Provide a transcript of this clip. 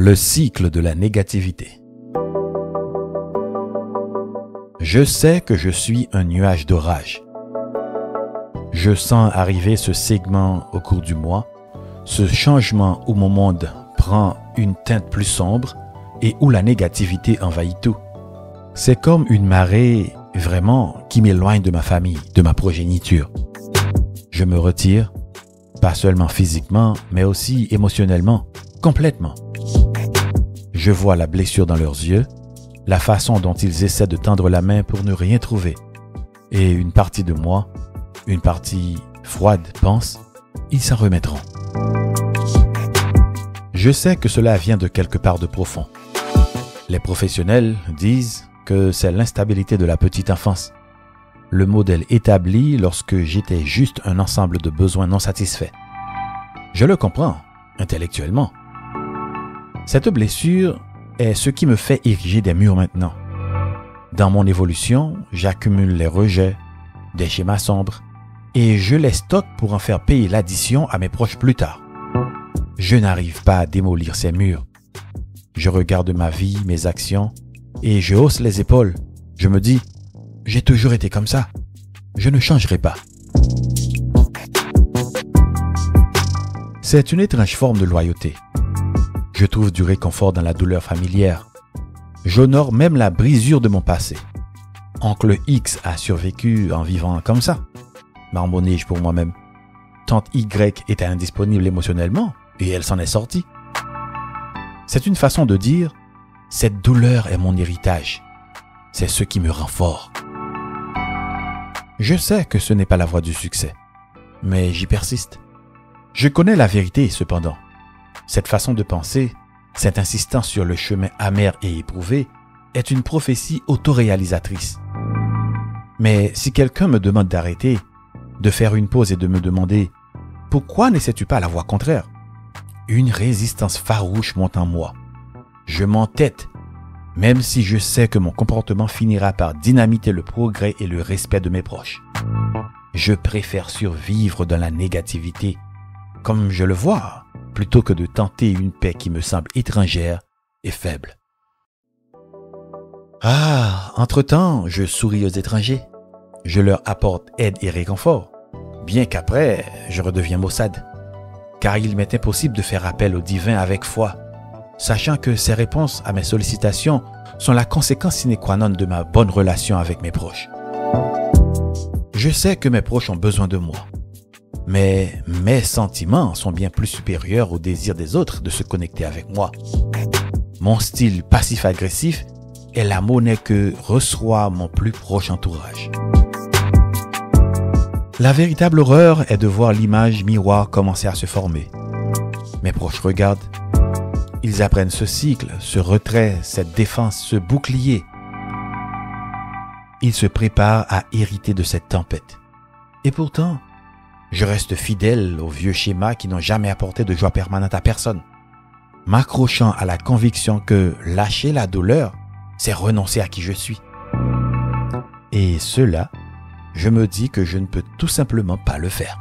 Le cycle de la négativité. Je sais que je suis un nuage d'orage. Je sens arriver ce segment au cours du mois, ce changement où mon monde prend une teinte plus sombre et où la négativité envahit tout. C'est comme une marée vraiment qui m'éloigne de ma famille, de ma progéniture. Je me retire, pas seulement physiquement, mais aussi émotionnellement, complètement. Je vois la blessure dans leurs yeux, la façon dont ils essaient de tendre la main pour ne rien trouver. Et une partie de moi, une partie froide, pense, ils s'en remettront. Je sais que cela vient de quelque part de profond. Les professionnels disent que c'est l'instabilité de la petite enfance, le modèle établi lorsque j'étais juste un ensemble de besoins non satisfaits. Je le comprends, intellectuellement. Cette blessure est ce qui me fait ériger des murs maintenant. Dans mon évolution, j'accumule les rejets, des schémas sombres, et je les stocke pour en faire payer l'addition à mes proches plus tard. Je n'arrive pas à démolir ces murs. Je regarde ma vie, mes actions, et je hausse les épaules. Je me dis, j'ai toujours été comme ça. Je ne changerai pas. C'est une étrange forme de loyauté. Je trouve du réconfort dans la douleur familière. J'honore même la brisure de mon passé. Oncle X a survécu en vivant comme ça. Marmonne-je pour moi-même. Tante Y était indisponible émotionnellement et elle s'en est sortie. C'est une façon de dire, cette douleur est mon héritage. C'est ce qui me rend fort. Je sais que ce n'est pas la voie du succès, mais j'y persiste. Je connais la vérité cependant. Cette façon de penser, cette insistance sur le chemin amer et éprouvé, est une prophétie autoréalisatrice. Mais si quelqu'un me demande d'arrêter, de faire une pause et de me demander « Pourquoi n'essaies-tu pas la voie contraire ?» Une résistance farouche monte en moi. Je m'entête, même si je sais que mon comportement finira par dynamiter le progrès et le respect de mes proches. Je préfère survivre dans la négativité, comme je le vois, plutôt que de tenter une paix qui me semble étrangère et faible. Entre-temps, je souris aux étrangers. Je leur apporte aide et réconfort, bien qu'après, je redeviens maussade. Car il m'est impossible de faire appel au divin avec foi, sachant que ces réponses à mes sollicitations sont la conséquence sine qua non de ma bonne relation avec mes proches. Je sais que mes proches ont besoin de moi. Mais mes sentiments sont bien plus supérieurs au désir des autres de se connecter avec moi. Mon style passif-agressif est la monnaie que reçoit mon plus proche entourage. La véritable horreur est de voir l'image miroir commencer à se former. Mes proches regardent. Ils apprennent ce cycle, ce retrait, cette défense, ce bouclier. Ils se préparent à hériter de cette tempête. Et pourtant, je reste fidèle aux vieux schémas qui n'ont jamais apporté de joie permanente à personne, m'accrochant à la conviction que lâcher la douleur, c'est renoncer à qui je suis. Et cela, je me dis que je ne peux tout simplement pas le faire.